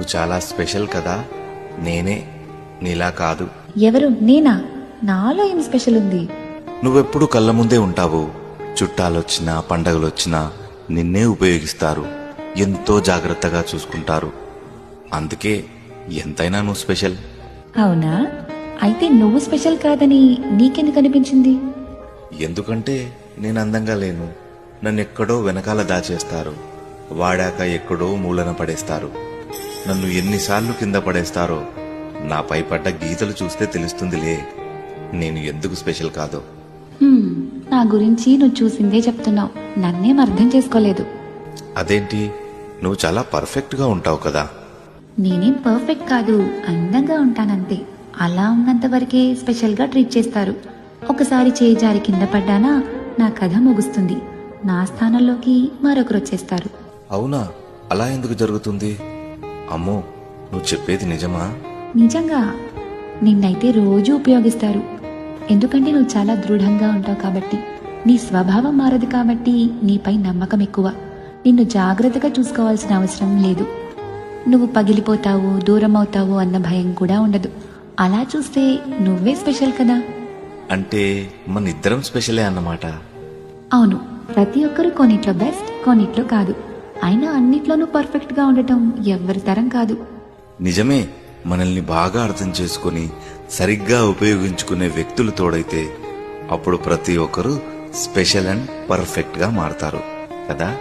నువ్వు చాలా స్పెషల్ కదా. నేనే నీలా కాదు. ఎవరు? నేనా? నాలో ఏం స్పెషల్ ఉంది? నువ్వెప్పుడు కళ్ళ ముందే ఉంటావు. చుట్టాలొచ్చినా పండగలొచ్చినా నిన్నే ఉపయోగిస్తారు. ఎంతో జాగ్రత్తగా చూసుకుంటారు. అందుకే ఎంతైనా నువ్వు స్పెషల్. అవునా? అయితే నువ్వు స్పెషల్ కాదని నీకెందుకు అనిపించింది? ఎందుకంటే నేను అందంగా లేను. నన్నెక్కడో వెనకాల దాచేస్తారు. వాడాక ఎక్కడో మూలన పడేస్తారు. నన్ను ఎన్నిసార్లు కింద పడేస్తారో నాపై పడ్డ గీతలు చూస్తే తెలుస్తుందిలే నేను ఎందుకు స్పెషల్ కాదో. నా గురించి నువ్వు చూసిందే చెప్తున్నావు, నన్నేం అర్థం చేసుకోలేదు. అదేంటి, నువ్వు చాలా పర్ఫెక్ట్ గా ఉంటావు కదా. నేనేం పర్ఫెక్ట్ కాదు, అందంగా ఉంటానంతే. అలా ఉన్నంత వరకే స్పెషల్ గా ట్రీట్ చేస్తారు. ఒకసారి చేయి జారి కింద పడ్డానా నా కథ ముగుస్తుంది. నా స్థానంలోకి మరొకరు వచ్చేస్తారు. అవునా? అలా ఎందుకు జరుగుతుంది? అమ్మో, నువ్వు చెప్పేది నిజమా? నిజంగా. నిన్నైతే రోజూ ఉపయోగిస్తారు. ఎందుకంటే నువ్వు చాలా దృఢంగా ఉంటావు కాబట్టి. నీ స్వభావం మారదు కాబట్టి నీపై నమ్మకం ఎక్కువ. నిన్ను జాగ్రత్తగా చూసుకోవాల్సిన అవసరం లేదు. నువ్వు పగిలిపోతావు, దూరం అవుతావు అన్న భయం కూడా ఉండదు. అలా చూస్తే నువ్వే స్పెషల్ కదా. అంటే మన ఇద్దరం స్పెషలే అన్నమాట. అవును, ప్రతి ఒక్కరూ కొన్నిట్లో బెస్ట్, కొన్నిట్లో కాదు. అయినా అన్నిట్లోనూ పర్ఫెక్ట్ గా ఉండటం ఎవ్వరి తరం కాదు. నిజమే. మనల్ని బాగా అర్థం చేసుకుని సరిగ్గా ఉపయోగించుకునే వ్యక్తులు తోడైతే అప్పుడు ప్రతి ఒక్కరూ స్పెషల్ అండ్ పర్ఫెక్ట్ గా మారతారు కదా.